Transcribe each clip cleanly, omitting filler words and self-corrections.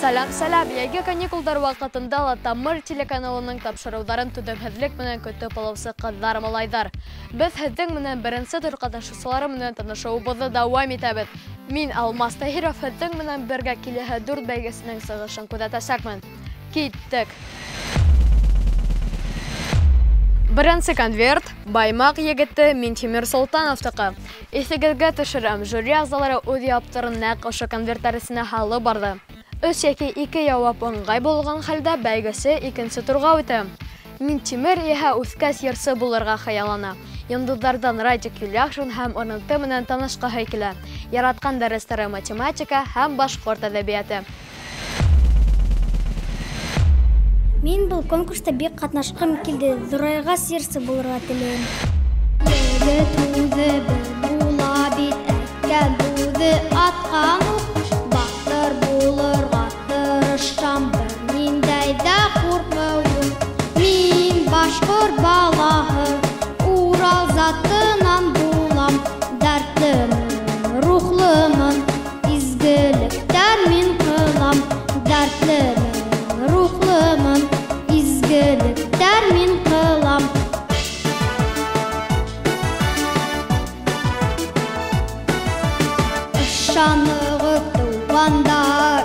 Сәлам, яге каникулдар вакытында ла Тамыр телеканалының тапшырыуларын түдәмһезлек менән көтеп алучы кызлар малайдар. Без һезнең менән беренче тур катнашучылары менән танышуыбызны дәвам итәбез. Мин Алмаз Таһиров һезнең менән бергә киләһе дүрт бәйгесенең сыгышын күзәтәчәкмен. Киттек! Беренче конверт Баймак егете Минтимир Солтановтыкы. Исегезгә төшерәм, жюри әгъзалары үз яптырын нәкъ ошо конвертларына һалып барды. 3 яки 2 явап ыңгай булган хәлдә бәйгесе икенче турга үтә. Минтимир иһә үскәс йырсы булырга хыяллана. Йондызлардан Радик Юляшин һәм ОНТ менән танышкаһы килә. Яраткан дәресләре математика һәм башкорт әдәбияты. Мин был конкурста бик катнашкым килде. Зурайга сирсе булырга теләйм. Егет үзе була бит әйткән бүзе аткан бактыр булырга тырышам бер ниндәй дә куркмыйм. Мин башкорт балаһы Урал затыннан булам. Дәртлемен, рухлымын, изгелектән мин кылам. Дәртлемен, рухлымын, изгелектән мин кылам. Ышаныгыз тугандар,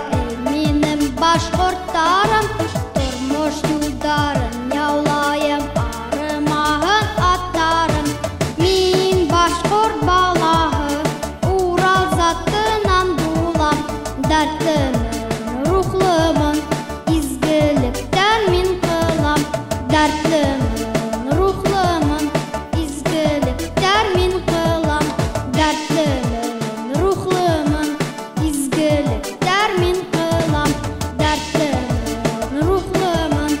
минем башкорттарым, тормыш юлдарын яулайым, арымагын аттарым. Мин башкорт балаһы Урал затыннан булам. Дәртлемен, рухлымын, изгелектән мин кылам. Дәртлемен, рухлымын, изгелектән мин кылам. Дәртлемен, рухлымын, изгелектән мин кылам. Дәртлемен, рухлымын,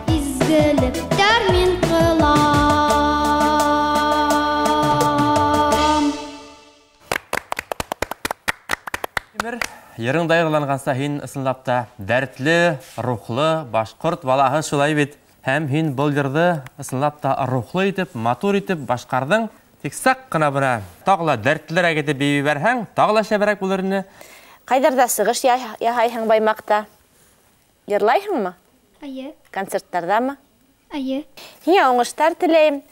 изгелектән мин кылам. Ерің дайырланғанса хин ысынлапта дәртлі, рухлы, башқұрт балаһы шулай бит. Һәм хин бұл жерді ысынлапта рухлы итеп, матур итеп башқардың. Тек сақ қына бұна тағыла дәртлілер әгеті бейбі бәрхәң, тағыла шәбірәк бұларыны. Қайдарда сығыш яхайхың Баймақта? Ерлайхың ма? Айы, Концерттарда ма? айы. Хия оңыштар тілейм.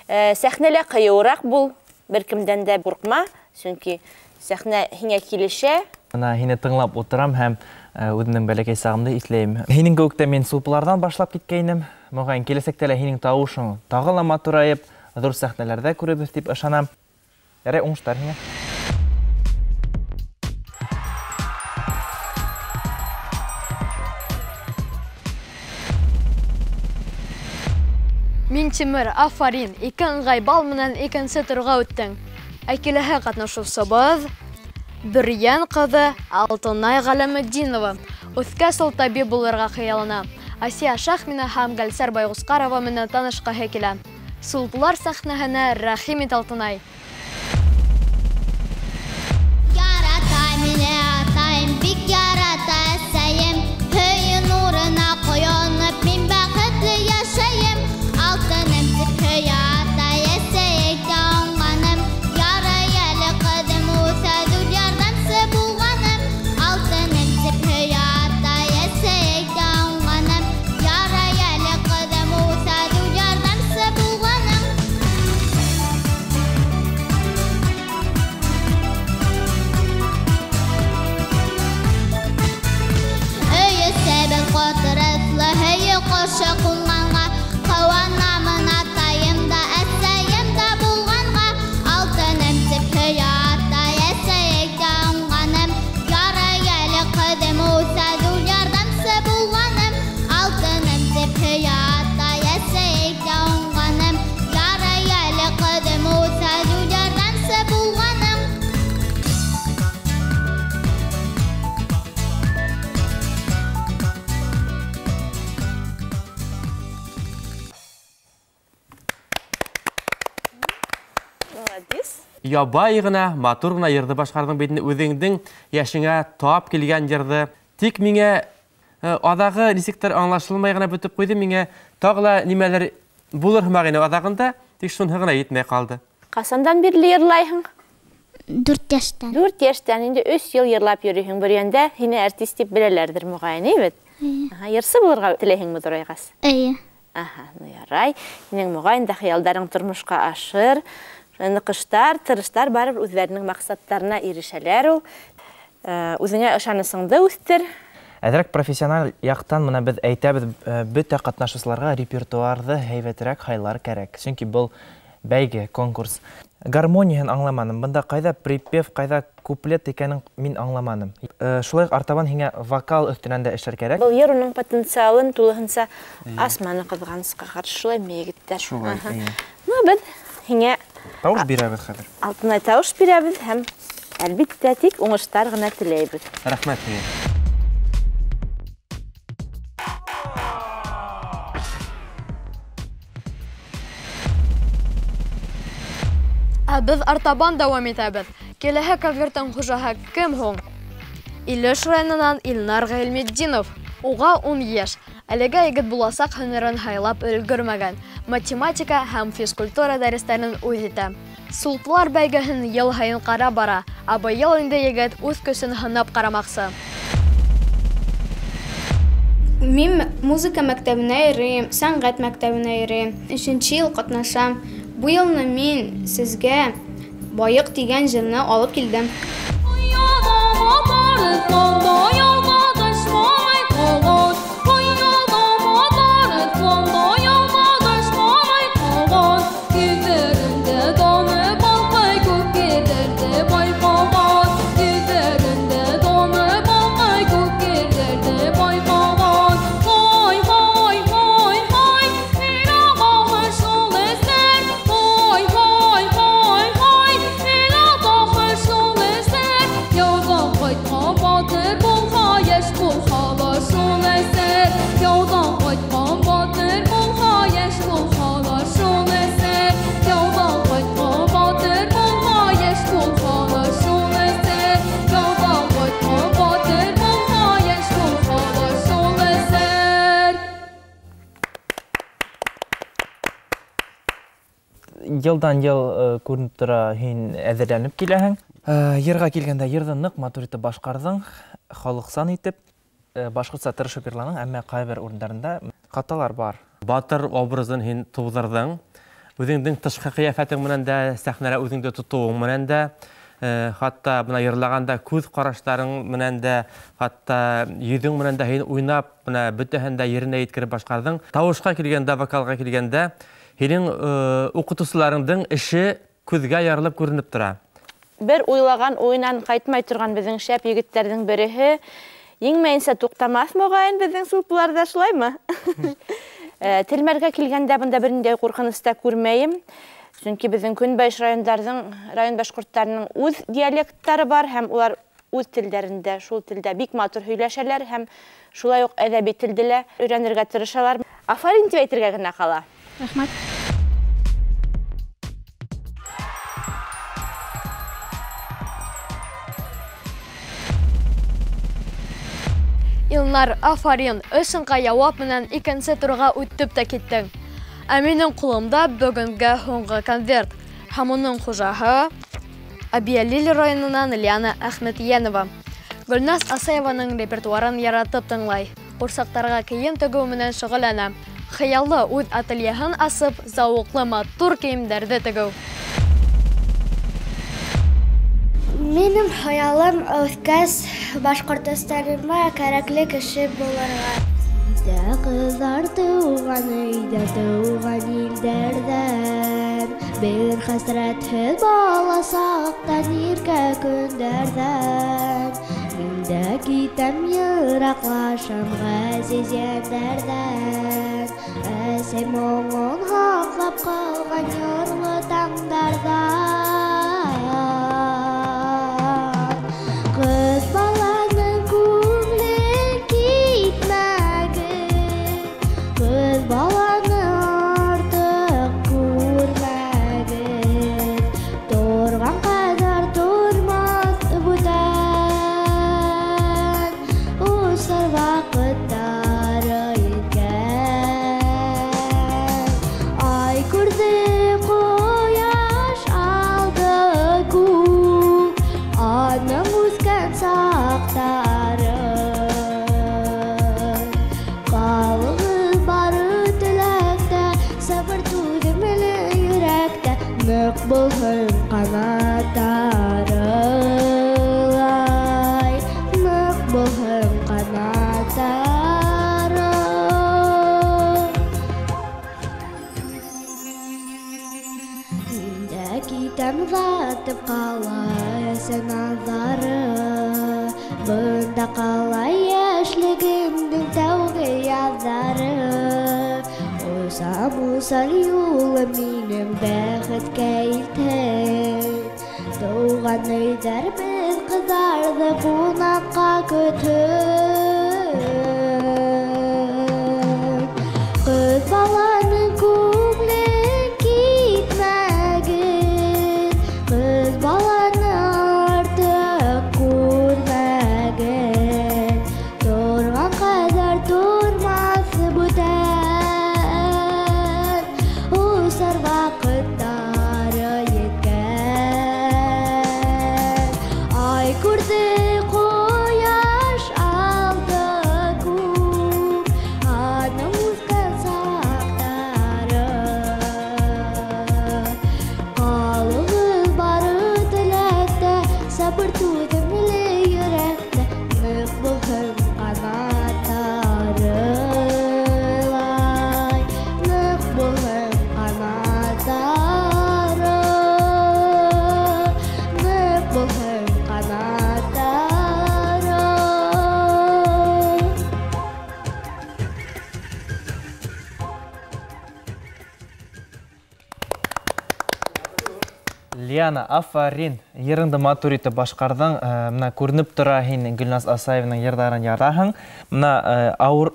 Сәхнелі қиюрақ бұл. Бір кімден де бұрқма. Чөнки сәхне хиңа килеше. Мына хине тыңлап отырам һәм үземнең бәләкәй сагымды итләйм. Һинең кеүектә мин сулпылардан башлап киткәйнем. Мөгаен киләсәктә лә һинең тавышың тагы ла матурайып, зур сәхнәләрдә күребез дип ышанам. Ярай, уңыштар һиңа. Минтимир, афарин, ике ыңгай бал менән икенче турга үттең. Ә киләһе катнашучыбыз Бөрьян кызы Алтынай Галәметдинова. Үскәс ул табиб булырга хыяллана. Асия Шахмина һәм Гөлсәр Байгускарова менән танышкаһы килә. Сулпылар сәхнәһенә рәхим ит, Алтынай. Яратай мине атайым, бик яратай әсәйем. Көйі нурына коенып, мин бәхетле яшәйем. Алтыным дип көй атай әсәйеккә аңганым. Ярый әле кызым үсә зур ярдәмче булганым. Алтыным дип көй атай әсәйеккә аңганым. Ярый әле кызым үсә зур ярдәмче булганым. Өйі сәбін қотырыслы, өйі қошы құлғанға, қауанамын атайым да, әсәйім да болғанға. Алтыным деп көй атай, әсәйекке аңғаным. Ярай әлі қыдым өсә зур ярдәмче болғаным. Алтыным деп көй атай, әсәйекке аңғаным. Ярай әлі қыдым өсә зур ярдәмче болғаным. Ябай гына, матур гына йырды башқардың бетінде өзеңдің яшыңа тап келген йырды. Тик миңа адағы нисектер аңлашылмай гына бүтіп қойды, миңа тағыла немелер булыр хымағыны адағында, тик шуны гына етмей қалды. Қасандан берлі ерлайхың? 4 яштан. 4 яштан инде 3 ел йырлап йөрүһең бөрәндә, һине артист дип беләләрдер мөгаен, бит. Йырсы булырга теләһеңме Дорайгас? Ну ярай. Һинең мөгаен дә хыялдарың тормышка ашыр. Ныкыштар, тырыштар барып үзләренең максаттарына ирешәләр ул. Үзеңә ышанысыңды үстер. Әзрәк профессиональ яктан моны без әйтәбез, бөтә катнашучыларга репертуарды һәйбәтрәк хайлар кирәк. Чөнки бу бәйге, конкурс. Гармонияны аңламаным. Бында кайда припев, кайда куплет икәнен мин аңламаным. Шулай артабан һиңа вокал өстенән дә эшләр кирәк. Бу йөрүнең потенциалын тулыһынча асманы кызганычка каршы шулай мегиттәр. Ну, без һиңа Тауыш бирәбез хәзер. Алтынай тауыш бирәбез һәм әлбиттә тик уңыштар гына теләйбез. Рәхмәт һиңа. Без артабан дәвам итәбез. Киләһе конверттың хуҗаһы кем һуң? Илеш районыннан Илнар Гыйлметдинов. Уга 10 яшь. Әлегә егет буласак һөнәрен һайлап өлгермәгән. Математика һәм физкультура дәресләрен үз итә. Султлар бәйгеһен ел һайын кара бара, ә быел инде егет үз көсөн һынап карамаксы. Мин музыка мәктәбенә йөрим, сәнгать мәктәбенә йөрим. 3нче ел катнашам. Бу елны мин сезгә Байык дигән җырны алып килдем. Йылдан ел күренеп тора, һин әзерләнеп киләһең. Йырга килгәндә йырды нык матур итеп башкардың, халыксан итеп, башкортса тырышып йырланың, әмма кайбер урыннарында хаталар бар. Батыр образын һин тудырдың. Үзеңнең тышкы кыяфәтең менән дә, сәхнәдә үзеңне тотуың менән дә, хатта бuna йырлаганда күз карашларың менән дә, хатта йөзең менән дә һин уйнап, бuna бөтәһен дә yerine yetkirib башкардың. Тавышка килгәндә, вокалга килгәндә һинең укытучыларыңның эше күзгә ярылып күренеп тора. Бер уйлаган уйнан кайтмай торган безнең шәп егетләрнең береһе иңмәенсә туктамас мөгаен безнең сулпларда шулаймы? Телмәргә килгәндә бында бернинди куркыныч та күрмәйем. Чөнки безнең Көнбайыш район башкортларының үз диалектлары бар һәм улар үз телләрендә, шул телдә бик матур һөйләшәләр һәм шулай ук әдәби телдә өйрәнергә тырышалар. Афарин дип әйтергә генә кала. Рәхмәт. Илнар, афарин, өсінға явап менән икенсе турга үттеп тә киттең. Ә минең кулымда бүгенге һуңгы конверт. Һәм уның хуҗаһы Абиялил районыннан Ляна Әхмәтиянова. Гөлназ Асаеваның репертуарын яратып тыңлай. Курсактарга кием тегү менән шөгыльләнә. Хыяллы үз ательеһын асып, зауыклы матур киемдәрде тегү. Минем хаялым үскәс Башкортстаныма кәрәкле кеше булырга. Өйдә кызлар туган, өйдә туган илдәрдән, бер хәсрәтһез бала сактан иркә көндәрдән. Миндә китәм ераклашам газиз яндәрдән, әсәй моңын хаклап калган ярлы таңдардан. Кыз баланың күңлен китмәгез, кыз баланы артык күрмәгез, торган кадәр тормас бүтән, усал вакыттары икән. Ай күрде кояш ал артып қалай сынадары, бұнда қалай яшілігімдің тәуге яздары. Осам юлы минем бәхеткә илтен, туған өйдәр біз қыздарды қонаққа көтін. Қыз баланың көңлін китмәгін, қыз баланы артық көрмәгін, тұрған қадар тұрмасы бүтән, ұсар вақыттары еткен. Ай көрді қояш алды көк, аның ұзған сақтары. Қалығыз бары тіләкті, сабыр тудым ілі үйрәкті, нық бұғым қанаттары. Лай, нық бұғым қанаттары, нық бұғым қанаттары. Лиана, афарин, еріңді матуриті башқардың, мына көрініп тұра хин Гүлназ Асаевның ердарын яраһың. Мына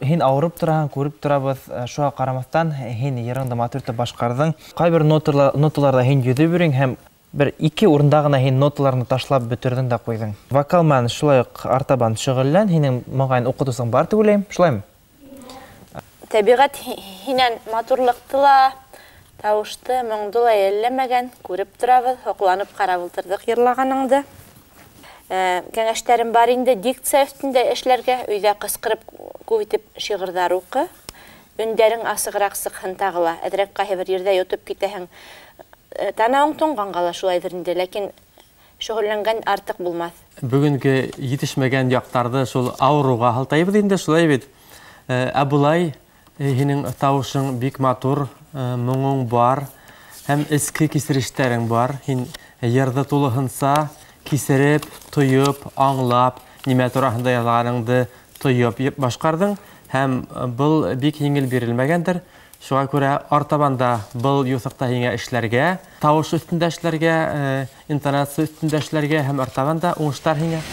хин ауырып тұраһың, көріп тұрабыз, шуға қарамастан хин еріңді матуриті башқардың. Қайбір ноталарда хин жүді бүрің, һәм бір ике орындағына хин ноталарны ташлап бүтірдің да қойдың. Вокалмен шулай артабан шүғіллән, хинің мағайын оқытусың бар түгілейм, шулайым? Табиғат хинен матурлықтыла, тауышты мұңдыла еллемеген, көріп тұрабыз, оқыланып қарабылтырдық ерлағаныңды. Кәңәштәрім бар инде дикция үстінде эшләргә, өйдә қысқырып көйтіп шиғырдар оқы. Үндерің асығырақ сықхын тағыла, әдірек қайбір ерде йотып кетәһің. Танауың тоңған қала шулайдырынды, ләкин шүғылленген артық булмас. Бүгінгі етішмеген яқтарды шул ауруға халтайбыз енді шулай бет. Әбулай, хинің тауышың бик матур, мұңың бар, һәм ескі кесіріштәрің бар. Хин ерді тулығынса, кесіріп, тұйып, аңлап, неме турасында ялғаныңды тұйып башқардың. Һәм бұл бик еңіл берілмәгендір. Шуға күрә артабанда бұл юсықта еңе эшләргә, тауыш үстендә эшләргә, интонация үстендә эшләргә һәм артабанда уңыштар еңе.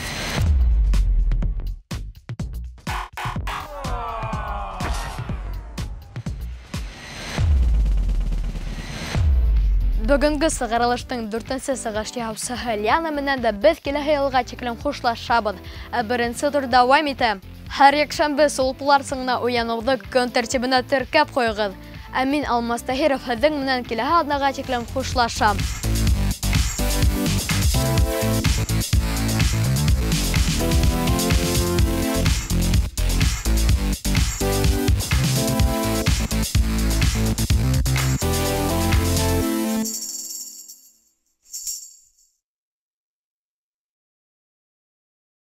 Бүгінгі сығарылыштың 4-нче сығыш яусыһы Лиана менән дә без киләһе елга тиклем хушлашабыз. Беренче тур дәвам итә. Һәр якшәмбе сулплар сыңна уянуды көн тәртибенә теркәп куйгыз. Мин Алмаз Таһиров һеҙҙең менән киләһе аҙнага тиклем хушлашам.